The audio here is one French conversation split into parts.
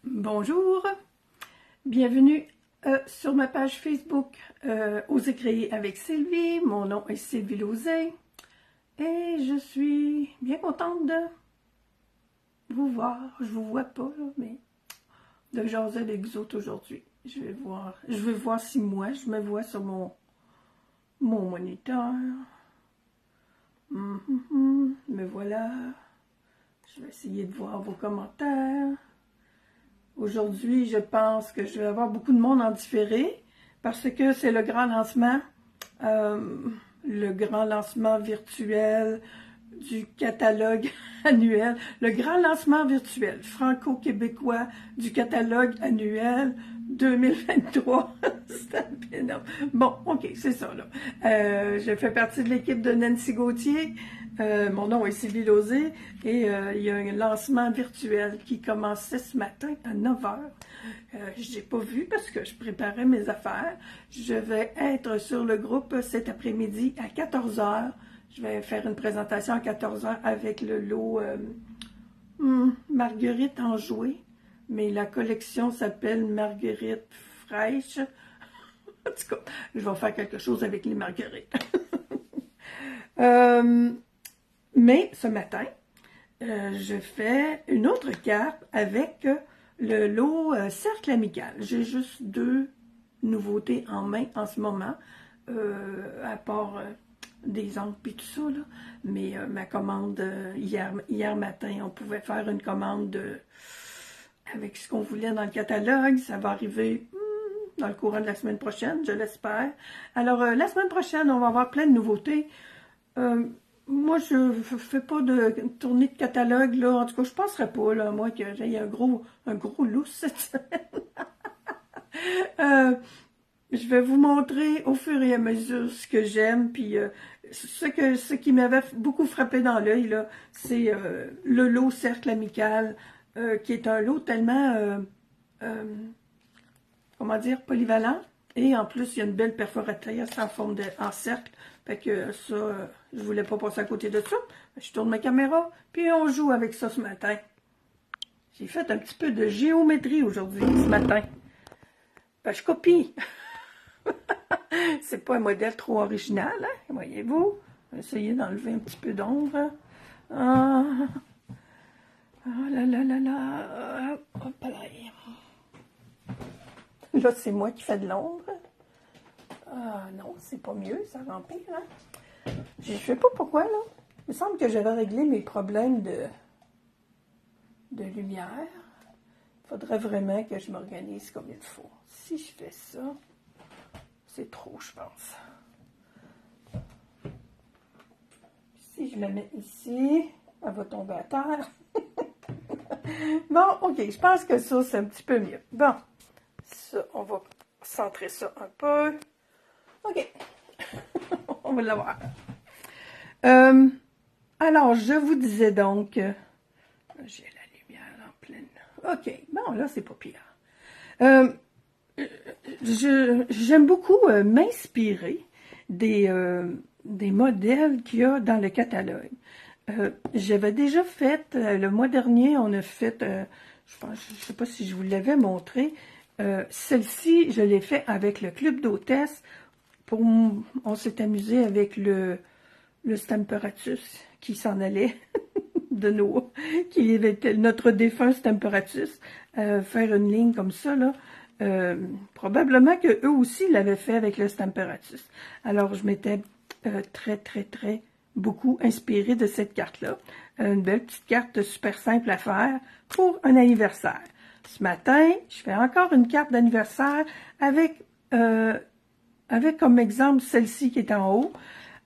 Bonjour, bienvenue sur ma page Facebook Oser créer avec Sylvie. Mon nom est Sylvie Lauzet et je suis bien contente de vous voir. Je vous vois pas, là, mais de jaser avec vous autres aujourd'hui. Je vais voir si moi je me vois sur mon moniteur. Me voilà. Je vais essayer de voir vos commentaires. Aujourd'hui, je pense que je vais avoir beaucoup de monde en différé parce que c'est le grand lancement virtuel du catalogue annuel, le grand lancement virtuel franco-québécois du catalogue annuel 2023. C'est énorme. Bon, ok, c'est ça, là. Je fais partie de l'équipe de Nancy Gauthier. Mon nom est Sylvie Lauzet et il y a un lancement virtuel qui commençait ce matin à 9h. Je n'ai pas vu parce que je préparais mes affaires. Je vais être sur le groupe cet après-midi à 14h. Je vais faire une présentation à 14h avec le lot Marguerite en jouet, mais la collection s'appelle Marguerite fraîche. En tout cas, je vais faire quelque chose avec les marguerites. Mais ce matin, je fais une autre carte avec le lot Cercle Amical. J'ai juste 2 nouveautés en main en ce moment, à part des encres et tout ça, là. Mais ma commande, hier matin, on pouvait faire une commande avec ce qu'on voulait dans le catalogue. Ça va arriver dans le courant de la semaine prochaine, je l'espère. Alors, la semaine prochaine, on va avoir plein de nouveautés. Moi, je ne fais pas de tournée de catalogue, là. En tout cas, je ne penserais pas, là, moi, que j'ai un gros lousse cette semaine. Je vais vous montrer au fur et à mesure ce que j'aime, puis ce qui m'avait beaucoup frappé dans l'œil, là, c'est le lot Cercle Amical, qui est un lot tellement, comment dire, polyvalent. Et en plus, il y a une belle perforatrice en cercle. Fait que ça, je voulais pas passer à côté de ça. Je tourne ma caméra, puis on joue avec ça ce matin. J'ai fait un petit peu de géométrie aujourd'hui, ce matin. Ben, je copie. C'est pas un modèle trop original, hein? Voyez-vous? Je vais essayer d'enlever un petit peu d'ombre. Ah là là là là. Hop là. Là, c'est moi qui fais de l'ombre. Ah non, c'est pas mieux, ça remplit, hein? Je sais pas pourquoi, là. Il me semble que j'avais réglé mes problèmes de lumière. Il faudrait vraiment que je m'organise comme il faut. Si je fais ça, c'est trop, je pense. Si je la mets ici, elle va tomber à terre. Bon, ok, je pense que ça, c'est un petit peu mieux. Bon, ça, on va centrer ça un peu. Ok, on va l'avoir. Alors, je vous disais donc, j'ai la lumière en pleine. Ok, bon, là, c'est pas pire. J'aime beaucoup m'inspirer des modèles qu'il y a dans le catalogue. J'avais déjà fait, le mois dernier, on a fait, je ne sais pas si je vous l'avais montré, celle-ci, je l'ai fait avec le club d'hôtesse. On s'est amusé avec le Stamparatus qui s'en allait qui était notre défunt Stamparatus, faire une ligne comme ça, là. Probablement que eux aussi l'avaient fait avec le Stamparatus. Alors, je m'étais très beaucoup inspirée de cette carte-là. Une belle petite carte super simple à faire pour un anniversaire. Ce matin, je fais encore une carte d'anniversaire avec comme exemple celle-ci qui est en haut.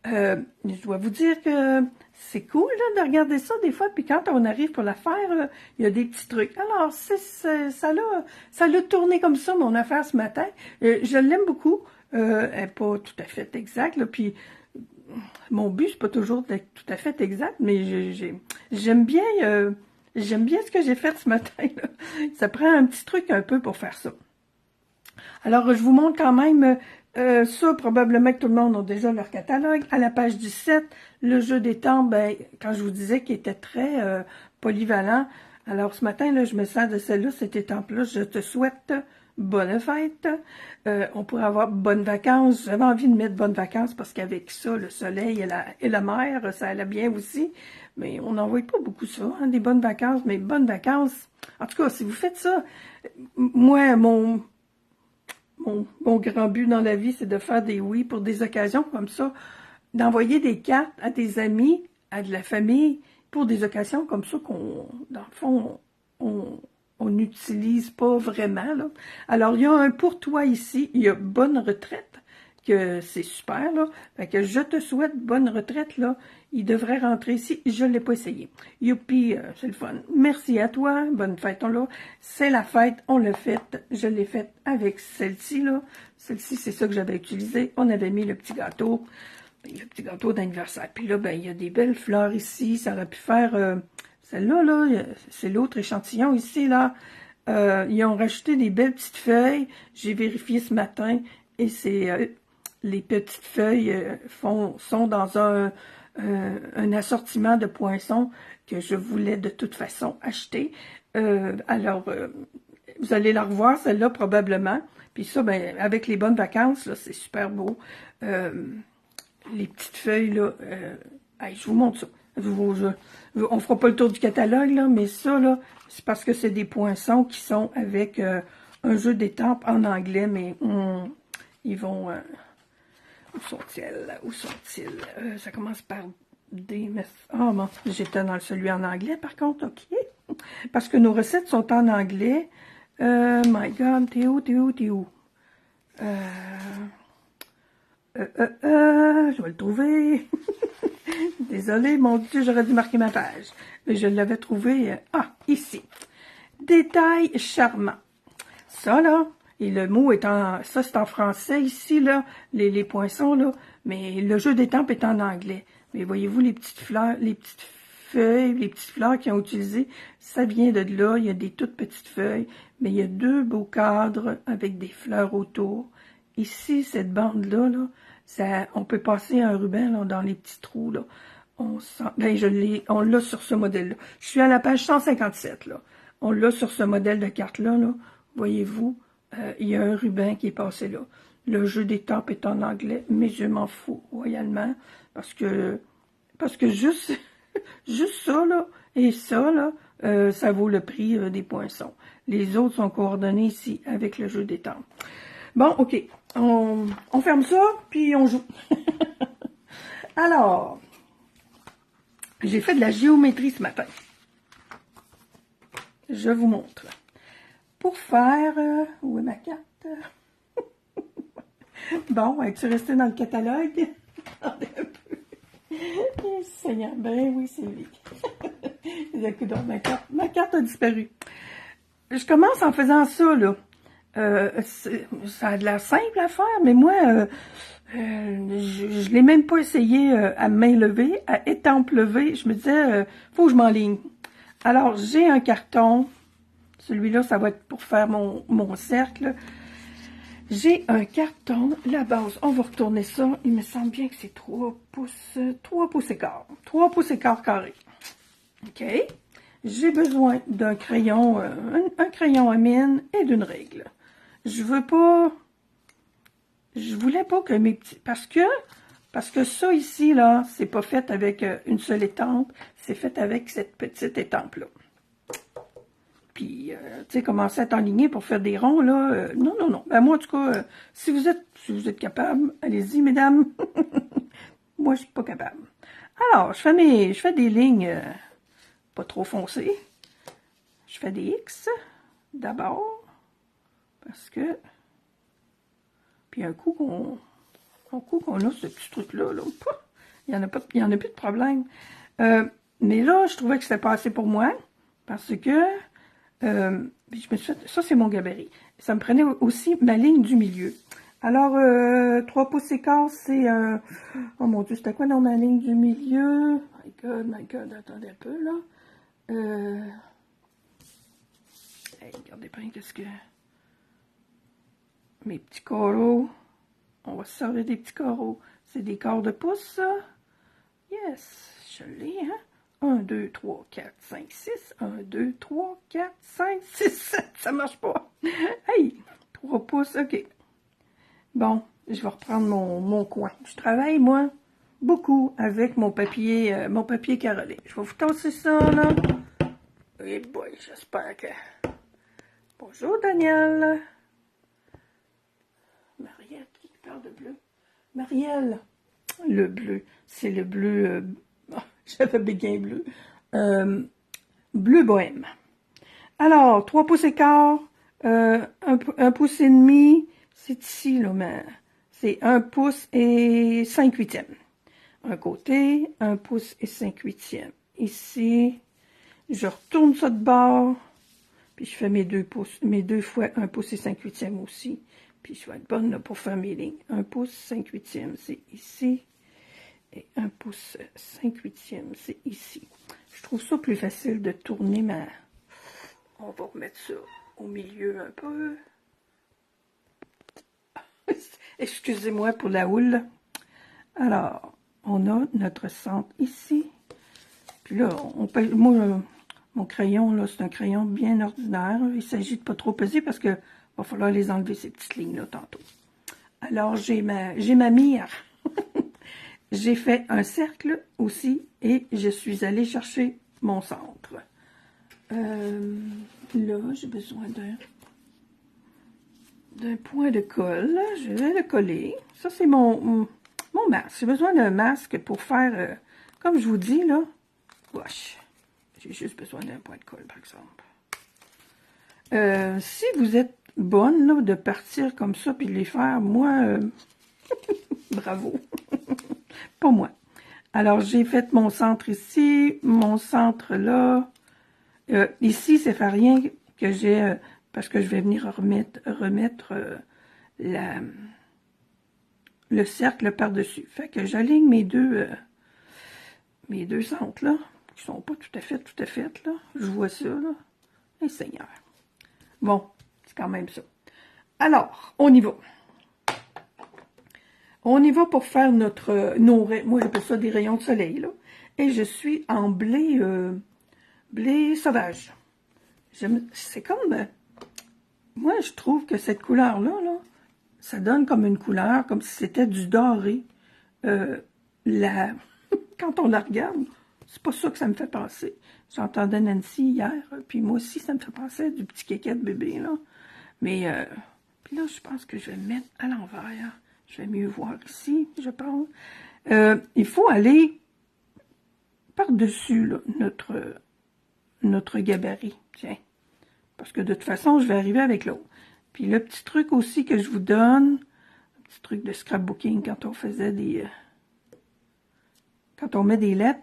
Je dois vous dire que c'est cool là, de regarder ça des fois, puis quand on arrive pour la faire, il y a des petits trucs. Alors, ça l'a tourné comme ça, mon affaire ce matin. Je l'aime beaucoup. Elle n'est pas tout à fait exacte, là, puis mon but, c'est pas toujours d'être tout à fait exact, mais j'aime bien ce que j'ai fait ce matin, là. Ça prend un petit truc un peu pour faire ça. Alors, je vous montre quand même ça, probablement que tout le monde a déjà leur catalogue. À la page 17, le jeu des temps, ben, quand je vous disais qu'il était très polyvalent, Alors, ce matin, là, je me sers de celle-là, cette étampe-là. Je te souhaite bonne fête. On pourrait avoir bonnes vacances. J'avais envie de mettre bonnes vacances parce qu'avec ça, le soleil et la mer, ça allait bien aussi. Mais on n'en voit pas beaucoup ça, hein, des bonnes vacances. Mais bonnes vacances, en tout cas, si vous faites ça, moi, mon grand but dans la vie, c'est de faire des oui pour des occasions comme ça, d'envoyer des cartes à des amis, à de la famille, pour des occasions comme ça qu'on, dans le fond, on n'utilise pas vraiment, là. Alors, il y a un pour toi ici, il y a bonne retraite, que c'est super, là. Fait que je te souhaite bonne retraite, là. Il devrait rentrer ici, je ne l'ai pas essayé. Youpi, c'est le fun. Merci à toi, bonne fête, c'est la fête, on l'a faite, je l'ai faite avec celle-ci, là. Celle-ci, c'est ça que j'avais utilisé. On avait mis le petit gâteau d'anniversaire. Puis là, ben, il y a des belles fleurs ici, ça aurait pu faire... celle-là, là, c'est l'autre échantillon ici, là. Ils ont rajouté des belles petites feuilles. J'ai vérifié ce matin et c'est les petites feuilles sont dans un assortiment de poinçons que je voulais de toute façon acheter. Alors, vous allez la revoir, celle-là, probablement. Puis ça, ben, avec les bonnes vacances, là, c'est super beau. Les petites feuilles, là, hey, je vous montre ça. On fera pas le tour du catalogue, là, mais ça, là, c'est parce que c'est des poinçons qui sont avec un jeu d'étampes en anglais, mais ils vont... où sont-ils? Où sont-ils? Ça commence par D, mais... Ah, bon, j'étais dans celui en anglais, par contre, OK. Parce que nos recettes sont en anglais. My God, t'es où, t'es où, t'es où? Je vais le trouver. Désolée, mon Dieu, j'aurais dû marquer ma page. Mais je l'avais trouvé, ici. Détail charmant. Ça, là, et le mot est ça c'est en français ici, là, les poinçons, là, mais le jeu d'étampes est en anglais. Mais voyez-vous, les petites fleurs, les petites feuilles, les petites fleurs qu'ils ont utilisées, ça vient de là, il y a des toutes petites feuilles, mais il y a deux beaux cadres avec des fleurs autour. Ici, cette bande-là, là, on peut passer un ruban là, dans les petits trous, là. On l'a sur ce modèle-là. Je suis à la page 157, là. On l'a sur ce modèle de carte-là, là. Voyez-vous, il y a un ruban qui est passé là. Le jeu d'étampes est en anglais, mais je m'en fous royalement, parce que juste, juste ça, là, et ça, là, ça vaut le prix des poinçons. Les autres sont coordonnés ici avec le jeu d'étampes. Bon, OK, on ferme ça, puis on joue. Alors, j'ai fait de la géométrie ce matin. Je vous montre. Pour faire... où est ma carte? Bon, es-tu resté dans le catalogue? Attendez un peu. Seigneur, ben oui, c'est lui. Écoute, ma carte a disparu. Je commence en faisant ça, là. Ça a de l'air simple à faire, mais moi, je l'ai même pas essayé à main levée, à étampe levée. Je me disais, faut que je m'enligne. Alors, j'ai un carton. Celui-là, ça va être pour faire mon cercle. J'ai un carton. La base, on va retourner ça. Il me semble bien que c'est 3 pouces et quart. 3 pouces et quart carré. OK. J'ai besoin d'un crayon, un crayon à mine et d'une règle. Je voulais pas que mes petits... Parce que ça ici, là, c'est pas fait avec une seule étampe. C'est fait avec cette petite étampe-là. Puis, tu sais, commencer à t'enligner pour faire des ronds, là. Non, non, non. Ben, moi, en tout cas, si vous êtes capable, allez-y, mesdames. Moi, je suis pas capable. Alors, je fais des lignes pas trop foncées. Je fais des X, d'abord, parce que... Puis, un coup qu'on a ce petit truc-là, là, il n'y en a plus de problème. Mais là, je trouvais que c'était pas assez pour moi, parce que... je me suis fait, ça, c'est mon gabarit. Ça me prenait aussi ma ligne du milieu. Alors, 3 pouces et quart, c'est... oh mon Dieu, c'était quoi dans ma ligne du milieu? My God, attendez un peu, là. Hey, regardez bien qu'est-ce que... Mes petits carreaux. On va se servir des petits carreaux. C'est des quarts de pouce, ça? Yes, je l'ai, hein? 1, 2, 3, 4, 5, 6. 1, 2, 3, 4, 5, 6, 7. Ça marche pas. Hey! 3 pouces, OK. Bon, je vais reprendre mon coin. Je travaille, moi, beaucoup avec mon papier carrelé. Je vais vous tasser ça, là. Eh boy, j'espère que... Bonjour, Daniel. Marielle, qui parle de bleu? Marielle. Le bleu, c'est le bleu... j'avais béguin bleu. Bleu bohème. Alors, 3 pouces et quart, 1 pouce et demi, c'est ici, là, mais c'est 1 pouce et 5 huitièmes. Un côté, 1 pouce et 5 huitièmes. Ici, je retourne ça de bord, puis je fais mes 2 fois 1 pouce et 5 huitièmes aussi. Puis je vais être bonne là, pour faire mes lignes. 1 pouce, 5 huitièmes, c'est ici. Et 1 pouce, 5 huitièmes, c'est ici. Je trouve ça plus facile de tourner ma... On va remettre ça au milieu un peu. Excusez-moi pour la houle. Alors, on a notre centre ici. Puis là, moi, mon crayon, là, c'est un crayon bien ordinaire. Il s'agit de pas trop peser parce que va falloir les enlever, ces petites lignes-là, tantôt. Alors, j'ai ma mire. J'ai fait un cercle aussi et je suis allée chercher mon centre. Là, j'ai besoin d'un point de colle. Je vais le coller. Ça, c'est mon masque. J'ai besoin d'un masque pour faire, comme je vous dis, là. Wesh. J'ai juste besoin d'un point de colle, par exemple. Si vous êtes bonne, là, de partir comme ça puis de les faire, moi, bravo. Pas moi. Alors, j'ai fait mon centre ici, mon centre là. Ici, ça fait rien que j'ai, parce que je vais venir remettre le cercle par-dessus. Fait que j'aligne mes deux centres là, qui sont pas tout à fait là. Je vois ça là. Eh Seigneur. Bon, c'est quand même ça. Alors, on y va. On y va pour faire nos rayons. Moi, j'appelle ça des rayons de soleil, là. Et je suis en blé sauvage. C'est comme... moi, je trouve que cette couleur-là, là, ça donne comme une couleur, comme si c'était du doré. Quand on la regarde, c'est pas ça que ça me fait penser. J'entendais Nancy hier, puis moi aussi, ça me fait penser à du petit kéké de bébé, là. Mais, puis là, je pense que je vais le mettre à l'envers. Je vais mieux voir ici, je pense. Il faut aller par-dessus notre gabarit. Tiens. Parce que de toute façon, je vais arriver avec l'autre. Puis le petit truc aussi que je vous donne, un petit truc de scrapbooking quand on faisait des... quand on met des lettres,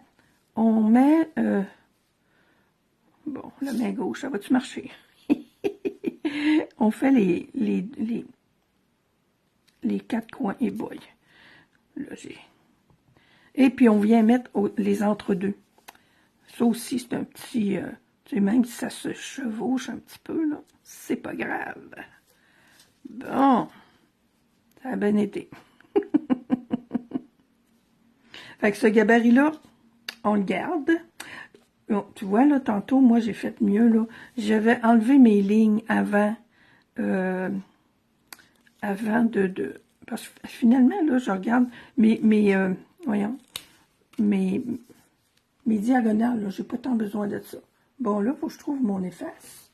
on met... bon, la main gauche, ça va-tu marcher? On fait les 4 coins, et boy. Là, et puis, on vient mettre les entre-deux. Ça aussi, c'est un petit... tu sais, même si ça se chevauche un petit peu, là, c'est pas grave. Bon. Ça a bien été. Fait que ce gabarit-là, on le garde. Bon, tu vois, là, tantôt, moi, j'ai fait mieux, là. J'avais enlevé mes lignes avant... parce que finalement, là, je regarde voyons, mes diagonales, là, j'ai pas tant besoin de ça. Bon, là, faut que je trouve mon efface.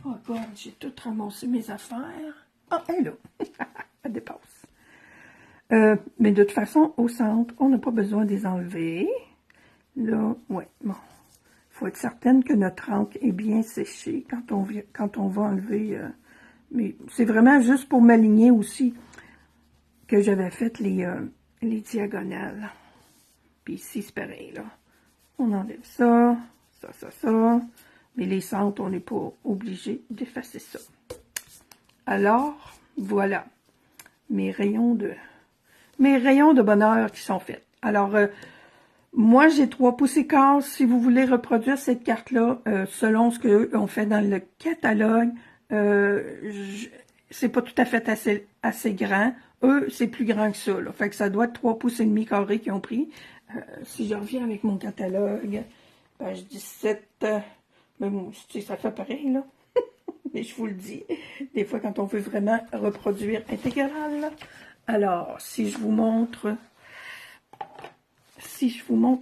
Oh, God, j'ai tout ramassé mes affaires. Ah, elle est là. Elle dépasse. Mais de toute façon, au centre, on n'a pas besoin de les enlever. Là, ouais, bon. Il faut être certaine que notre encre est bien séchée quand on va enlever... mais c'est vraiment juste pour m'aligner aussi que j'avais fait les diagonales. Puis ici, c'est pareil, là. On enlève ça, ça. Mais les centres, on n'est pas obligé d'effacer ça. Alors, voilà. Mes rayons de bonheur qui sont faits. Alors, moi, j'ai 3 pouces et quart. Si vous voulez reproduire cette carte-là, selon ce qu'on fait dans le catalogue, c'est pas tout à fait assez grand. Eux, c'est plus grand que ça, là. Fait que ça doit être 3 pouces et demi carrés qu'ils ont pris. Si je reviens avec mon catalogue, page 17. Mais bon, tu sais, ça fait pareil, là. Mais je vous le dis, des fois, quand on veut vraiment reproduire intégral, là. Alors, si je vous montre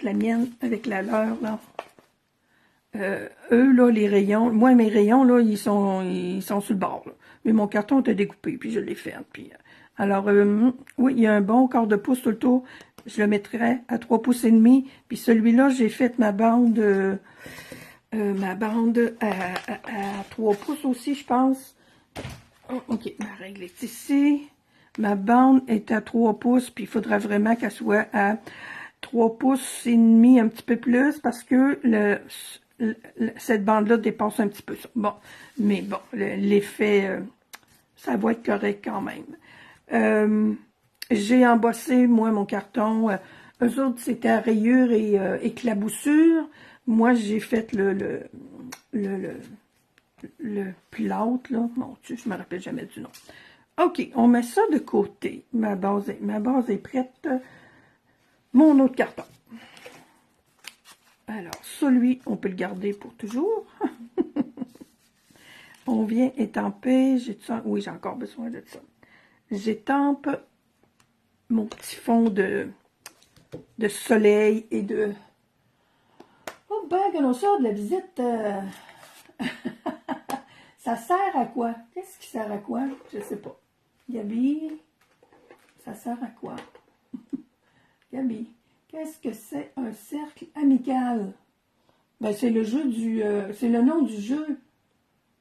la mienne avec la leur, là, eux, là, les rayons, moi, mes rayons, là, ils sont sur le bord, là. Mais mon carton était découpé, puis je l'ai fait. Puis, alors, oui, il y a un bon quart de pouce tout le tour. Je le mettrai à 3 pouces et demi. Puis celui-là, j'ai fait ma bande à 3 pouces aussi, je pense. Oh, OK, ma règle est ici. Ma bande est à 3 pouces, puis il faudra vraiment qu'elle soit à 3 pouces et demi, un petit peu plus, parce que cette bande-là dépasse un petit peu ça. Bon, mais bon, l'effet, ça va être correct quand même. J'ai embossé, moi, mon carton. Eux autres, c'était à rayures et éclaboussure. Moi, j'ai fait le plâtre, là. Mon Dieu, je me rappelle jamais du nom. OK, on met ça de côté. Ma base est prête. Mon autre carton. Alors, celui, on peut le garder pour toujours. On vient étamper. Oui, j'ai encore besoin de ça. J'étampe mon petit fond de soleil et de... Oh ben, quand on sort de la visite, ça sert à quoi? Qu'est-ce qui sert à quoi? Je sais pas. Gabi, ça sert à quoi? Gabi, qu'est-ce que c'est un cercle amical? Ben, c'est le jeu c'est le nom du jeu,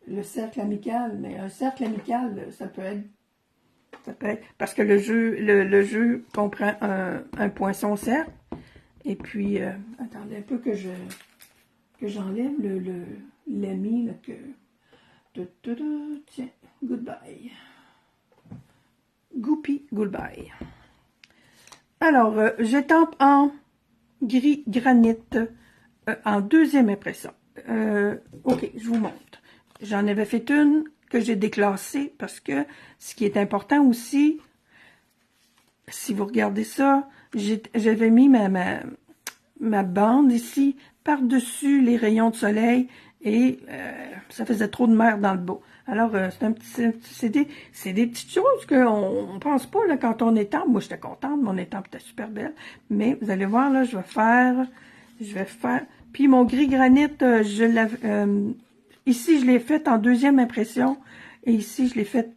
le cercle amical. Mais un cercle amical, ça peut être, parce que le jeu comprend un poinçon cercle. Et puis, attendez un peu que j'enlève l'ami, là, que... Tiens, goodbye. Goupy, goodbye. Alors, j'étampe en gris granit en deuxième impression. OK, je vous montre. J'en avais fait une que j'ai déclassée parce que ce qui est important aussi, si vous regardez ça, j'avais mis ma bande ici par-dessus les rayons de soleil et ça faisait trop de mer dans le bas. Alors, c'est des petites choses qu'on ne pense pas là, quand on étampe. Moi, j'étais contente, mon étampe était super belle. Mais vous allez voir, là, je vais faire... Puis mon gris granit, ici, je l'ai fait en deuxième impression. Et ici, je l'ai fait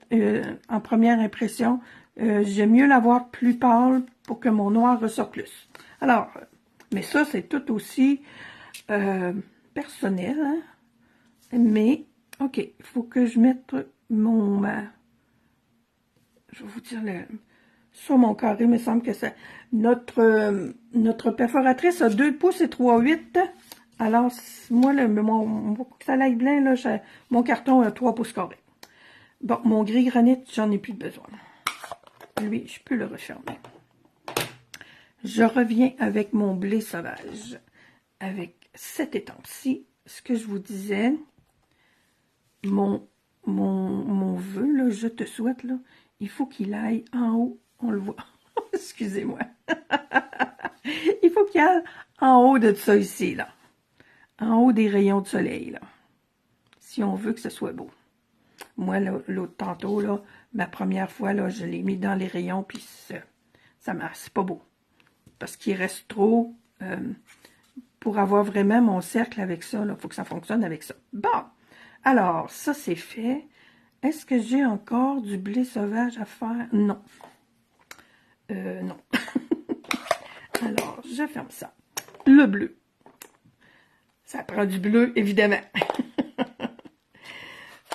en première impression. J'aime mieux l'avoir plus pâle pour que mon noir ressorte plus. Alors, mais ça, c'est tout aussi personnel, hein? Mais, OK, il faut que je mette je vais vous dire, sur mon carré, il me semble que c'est... Notre perforatrice a 2 pouces et 3/8. Alors, moi, pour que ça aille bien, là, mon carton a 3 pouces carrés. Bon, mon gris granit, j'en ai plus besoin. Lui, je peux le refermer. Je reviens avec mon blé sauvage. Avec cette étampe-ci, ce que je vous disais, mon vœu, là, je te souhaite, là, il faut qu'il aille en haut, on le voit, excusez-moi, il faut qu'il aille en haut de ça ici, là, en haut des rayons de soleil, là, si on veut que ce soit beau. Moi, l'autre tantôt, là, ma première fois, là, je l'ai mis dans les rayons, puis ça marche, c'est pas beau, parce qu'il reste trop... pour avoir vraiment mon cercle avec ça, il faut que ça fonctionne avec ça. Bon, alors, ça c'est fait. Est-ce que j'ai encore du blé sauvage à faire? Non. Non. Alors, je ferme ça. Le bleu. Ça prend du bleu, évidemment.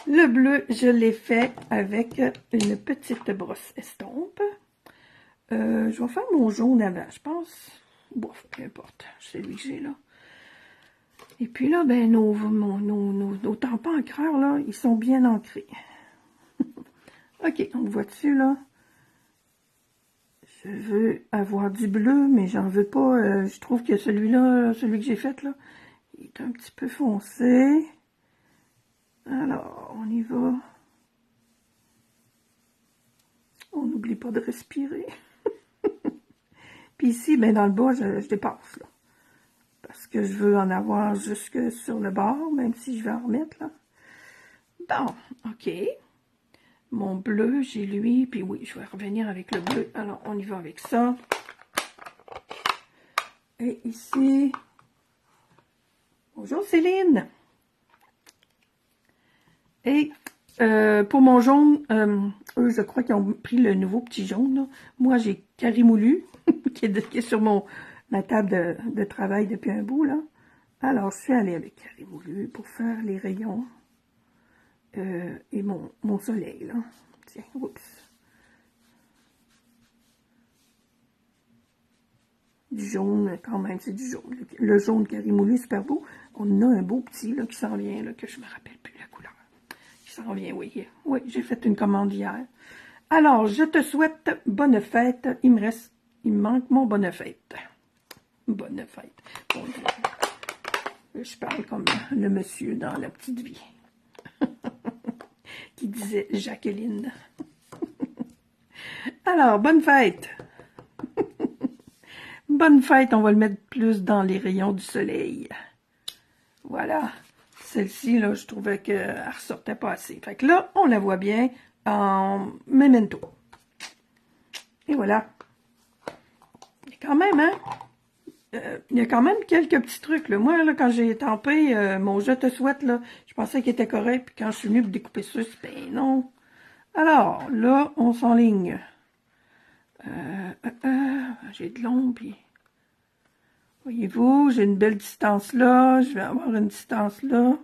Le bleu, je l'ai fait avec une petite brosse estompe. Je vais faire mon jaune avant, je pense. Bon, peu importe, c'est lui que j'ai là. Et puis là, ben, nos tampons encreurs, là, ils sont bien ancrés. OK, on le voit dessus, là. Je veux avoir du bleu, mais j'en veux pas. Je trouve que celui-là, celui que j'ai fait, là, il est un petit peu foncé. Alors, on y va. On n'oublie pas de respirer. Puis ici, ben, dans le bas, je dépasse, là. Parce parce que je veux en avoir jusque sur le bord, même si je vais en remettre, là. Bon, OK. Mon bleu, j'ai lui, puis oui, je vais revenir avec le bleu. Alors, on y va avec ça. Et ici, bonjour Céline. Et pour mon jaune, eux, je crois qu'ils ont pris le nouveau petit jaune, là. Moi, j'ai Carimoulu, qui est sur ma table de travail depuis un bout, là. Alors, je suis allée avec Carimoulu pour faire les rayons et mon soleil, là. Tiens, oups. Du jaune, quand même, c'est du jaune. Le jaune Carimoulu, super beau. On a un beau petit, là, qui s'en vient, là, que je me rappelle plus la couleur. Qui s'en vient, oui. Oui, j'ai fait une commande hier. Alors, je te souhaite bonne fête. Il me manque mon bonne fête. Bonne fête. Bon, je parle comme le monsieur dans La Petite Vie. Qui disait Jacqueline. Alors, bonne fête. Bonne fête, on va le mettre plus dans les rayons du soleil. Voilà. Celle-ci, là, je trouvais qu'elle ressortait pas assez. Fait que là, on la voit bien en memento. Et voilà. Il y a quand même, hein? Il y a quand même quelques petits trucs, là. Moi, là, quand j'ai tempé mon Je te souhaite, là, je pensais qu'il était correct, puis quand je suis venue pour découper ça, ben non. Alors, là, on s'enligne. J'ai de l'ombre, puis... Voyez-vous, j'ai une belle distance là, je vais avoir une distance là.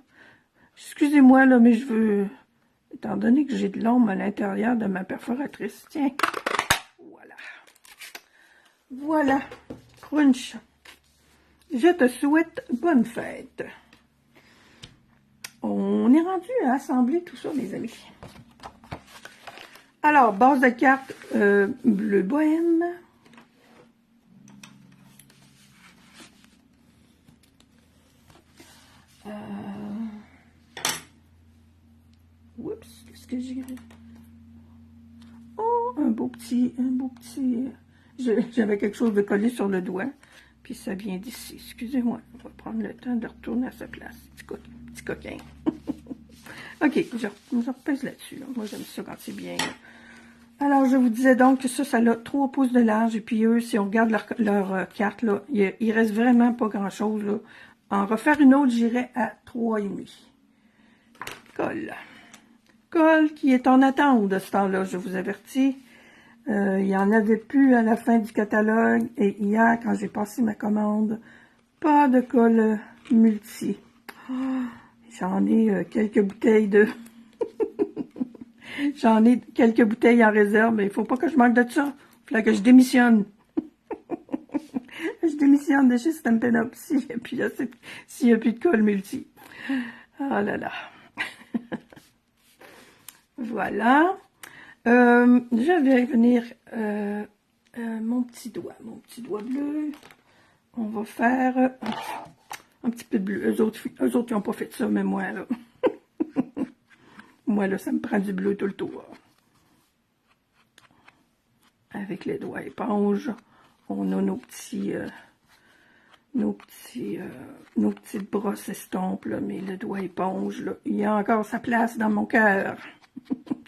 Excusez-moi, là, mais je veux... Étant donné que j'ai de l'ombre à l'intérieur de ma perforatrice, tiens, voilà. Voilà, crunch. Je te souhaite bonne fête. On est rendu à assembler tout ça, mes amis. Alors, base de carte bleu bohème. Oups, qu'est-ce que j'ai... Oh, un beau petit... J'avais quelque chose de collé sur le doigt, puis ça vient d'ici. Excusez-moi, on va prendre le temps de retourner à sa place. Petit coquin. OK, je repèse là-dessus. Là. Moi, j'aime ça quand c'est bien. Alors, je vous disais donc que ça a 3 pouces de large. Et puis eux, si on regarde leur carte, là, il reste vraiment pas grand-chose. Là. En refaire une autre, j'irai à 3,5. Colle. Colle qui est en attente de ce temps-là, je vous avertis. Il n'y en avait plus à la fin du catalogue. Et hier, quand j'ai passé ma commande, pas de colle multi. Oh, j'en ai quelques bouteilles de... J'en ai quelques bouteilles en réserve, mais il ne faut pas que je manque de ça. Il faut que je démissionne. Je démissionne de chez Stampin' Up s'il n'y a plus de colle multi. Oh là là. Voilà. Je vais venir mon petit doigt bleu. On va faire un petit peu de bleu. Eux autres, ils n'ont pas fait ça, mais moi, là. Moi, là, ça me prend du bleu tout le tour. Avec les doigts éponges, on a nos petites brosses estampes, là, mais le doigt éponge, là, il y a encore sa place dans mon cœur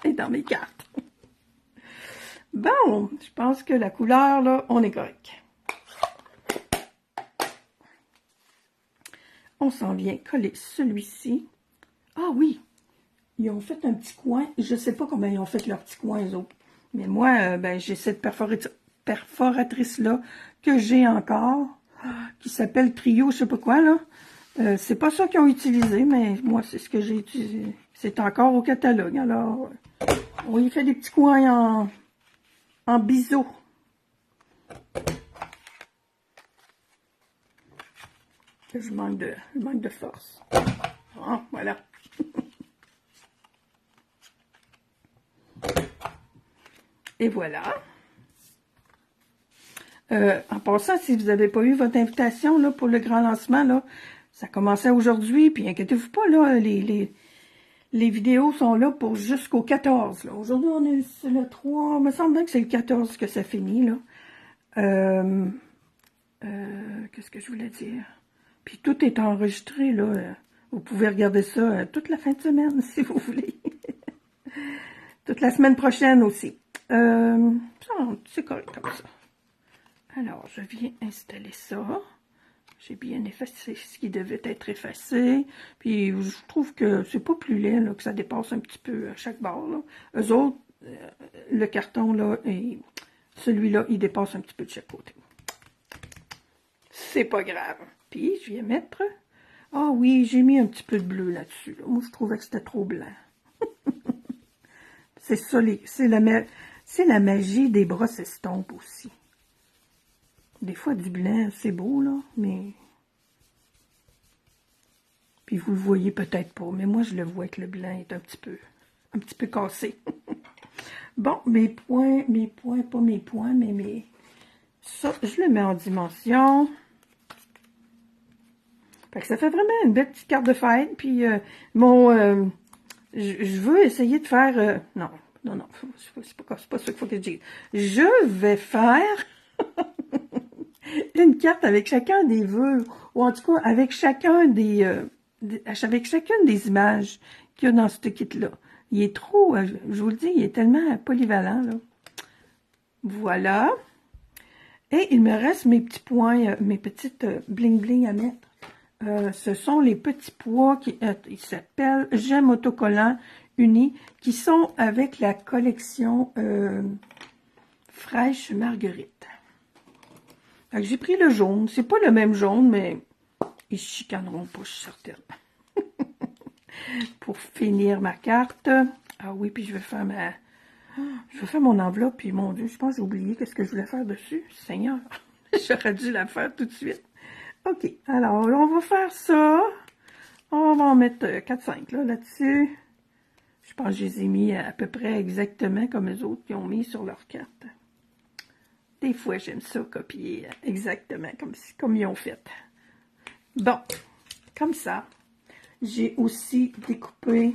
et dans mes cartes. Bon, je pense que la couleur, là, on est correct. On s'en vient coller celui-ci. Ah oui! Ils ont fait un petit coin. Je ne sais pas comment ils ont fait leur petit coin, eux autres. Mais moi, ben, j'ai cette perforatrice-là que j'ai encore, qui s'appelle Trio, je sais pas quoi, là. C'est pas ça qu'ils ont utilisé, mais moi, c'est ce que j'ai utilisé. C'est encore au catalogue. Alors, on y fait des petits coins en biseau. Je manque de force. Ah, voilà. Et voilà. En passant, si vous n'avez pas eu votre invitation là, pour le grand lancement, là, ça commençait aujourd'hui, puis inquiétez-vous pas, là, les vidéos sont là pour jusqu'au 14. Aujourd'hui, c'est le 3, il me semble bien que c'est le 14 que ça finit. Là. Qu'est-ce que je voulais dire? Puis tout est enregistré, là. Vous pouvez regarder ça toute la fin de semaine, si vous voulez. Toute la semaine prochaine aussi. C'est correct comme ça. Alors, je viens installer ça. J'ai bien effacé ce qui devait être effacé. Puis, je trouve que c'est pas plus laid, là, que ça dépasse un petit peu à chaque barre, là. Eux autres, le carton, là, et celui-là, il dépasse un petit peu de chaque côté. C'est pas grave. Puis, je viens mettre... Ah oui, j'ai mis un petit peu de bleu là-dessus. Là. Moi, je trouvais que c'était trop blanc. C'est ça, c'est la magie des brosses estampes aussi. Des fois, du blanc, c'est beau, là, mais... Puis vous le voyez peut-être pas, mais moi, je le vois que le blanc est un petit peu cassé. Bon, mes points, pas mes points, mais mes... Ça, je le mets en dimension. Fait que ça fait vraiment une belle petite carte de fête. Puis je veux essayer de faire... non, c'est pas ça qu'il faut que je dise. Je vais faire une carte avec chacun des vœux, ou en tout cas avec chacun avec chacune des images qu'il y a dans ce kit-là. Il est trop, je vous le dis, il est tellement polyvalent, là. Voilà. Et il me reste mes petits points, mes petites bling-bling à mettre. Ce sont les petits pois qui ils s'appellent Gemmes autocollants unis, qui sont avec la collection Fraîche Marguerite. J'ai pris le jaune. C'est pas le même jaune, mais ils se chicaneront pas, je suis certaine. Pour finir ma carte. Ah oui, puis je vais faire mon enveloppe, puis mon Dieu, je pense que j'ai oublié qu'est-ce que je voulais faire dessus. Seigneur, j'aurais dû la faire tout de suite. OK, alors on va faire ça. On va en mettre 4-5 là-dessus. Je pense que je les ai mis à peu près exactement comme les autres qui ont mis sur leur carte. Des fois, j'aime ça copier exactement comme ils ont fait. Bon, comme ça. J'ai aussi découpé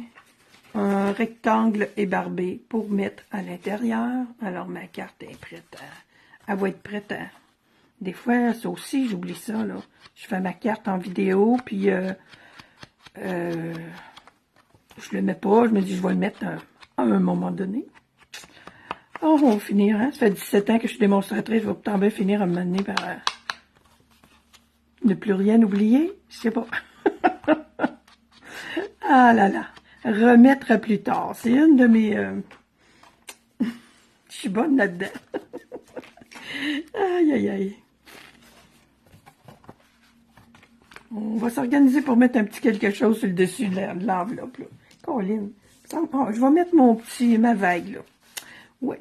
un rectangle ébarbé pour mettre à l'intérieur. Alors, ma carte est prête elle va être prête à... Des fois, ça aussi, j'oublie ça, là. Je fais ma carte en vidéo, puis je le mets pas. Je me dis, je vais le mettre à un moment donné. Oh, on va finir, hein? Ça fait 17 ans que je suis démonstratrice. Je vais peut-être bien finir à me mener par ne plus rien oublier. Je sais pas. Ah là là. Remettre à plus tard. C'est une de mes... Je suis bonne là-dedans. Aïe, aïe, aïe. On va s'organiser pour mettre un petit quelque chose sur le dessus de l'enveloppe, là. Colline. Oh, je vais mettre ma vague, là. Ouais.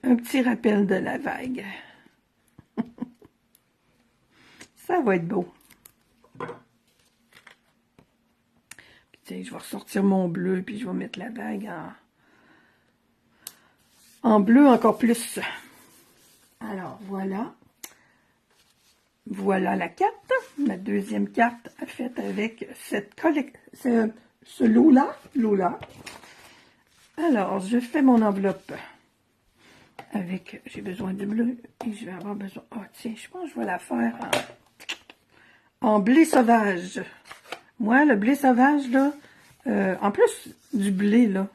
Un petit rappel de la vague. Ça va être beau. Puis, tiens, je vais ressortir mon bleu, puis je vais mettre la vague en bleu encore plus. Alors, voilà. Voilà la carte. Ma deuxième carte faite avec ce lot-là. Alors, je fais mon enveloppe avec... J'ai besoin du bleu et je vais avoir besoin... Oh, tiens, je pense que je vais la faire en blé sauvage. Moi, le blé sauvage, là, en plus du blé, là,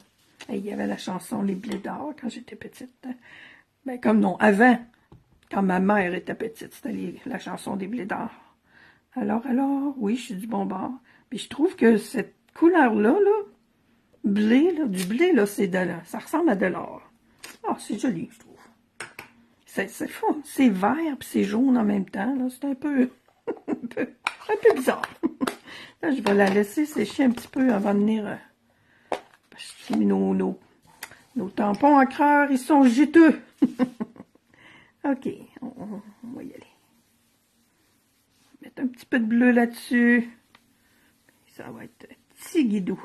il y avait la chanson Les blés d'or quand j'étais petite. Ben, comme non, avant, quand ma mère était petite, c'était la chanson des blés d'or. Alors, oui, je suis du bon bord. Puis je trouve que cette couleur-là, du blé, là, ça ressemble à de l'or. Ah, c'est joli, je trouve. C'est fun. C'est vert puis c'est jaune en même temps, là. C'est un peu bizarre. Là, je vais la laisser sécher un petit peu avant de venir... parce que nos tampons encreurs, ils sont juteux. OK, on va y aller. Mettre un petit peu de bleu là-dessus. Ça va être petit guidou.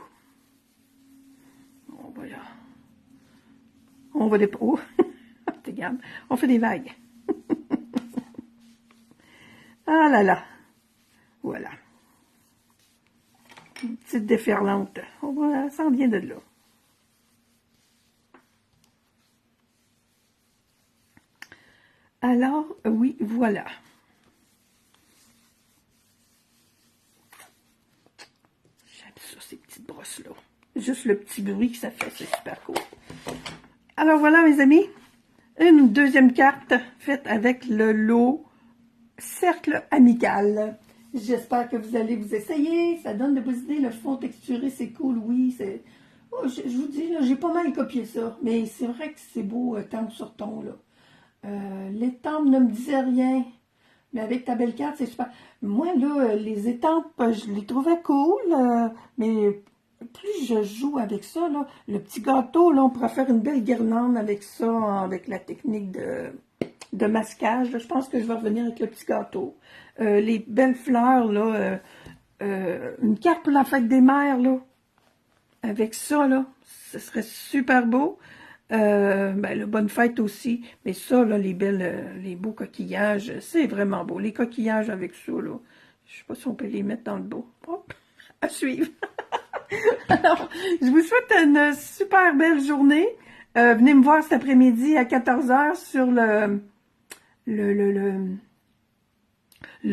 On va des... Oh, regarde, on fait des vagues. Ah là là. Voilà. Une petite déferlante. Ça s'en vient de là. Alors, oui, voilà. brosse-là. Juste le petit bruit que ça fait, c'est super cool. Alors voilà, mes amis, une deuxième carte faite avec le lot Cercle Amical. J'espère que vous allez vous essayer. Ça donne de bonnes idées. Le fond texturé, c'est cool, oui. Oh, je vous dis, j'ai pas mal copié ça. Mais c'est vrai que c'est beau, temps sur ton, là. L'étampe ne me disait rien. Mais avec ta belle carte, c'est super. Moi, là, les étampes, je les trouvais cool. Mais plus je joue avec ça, là, le petit gâteau, là, on pourrait faire une belle guirlande avec ça, avec la technique de masquage. Là. Je pense que je vais revenir avec le petit gâteau. Les belles fleurs, là, une carte pour la fête des mères, là. Avec ça, là, ce serait super beau. Ben, le bonne fête aussi. Mais ça, là, les beaux coquillages, c'est vraiment beau. Les coquillages avec ça, là, je sais pas si on peut les mettre dans le beau. Hop, à suivre. Alors, je vous souhaite une super belle journée. Venez me voir cet après-midi à 14 h sur le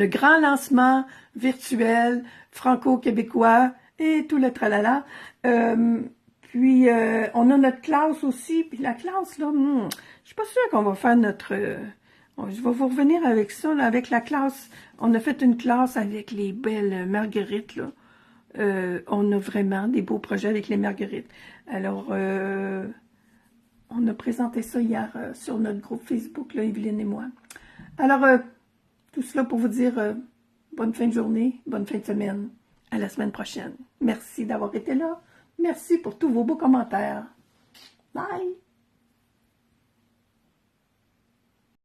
grand lancement virtuel franco-québécois et tout le tralala. Puis, on a notre classe aussi. Puis la classe, là, je suis pas sûre qu'on va faire notre... je vais vous revenir avec ça, là, avec la classe. On a fait une classe avec les belles marguerites, là. On a vraiment des beaux projets avec les marguerites. Alors, on a présenté ça hier sur notre groupe Facebook, là, Evelyne et moi. Alors, tout cela pour vous dire bonne fin de journée, bonne fin de semaine. À la semaine prochaine. Merci d'avoir été là. Merci pour tous vos beaux commentaires. Bye!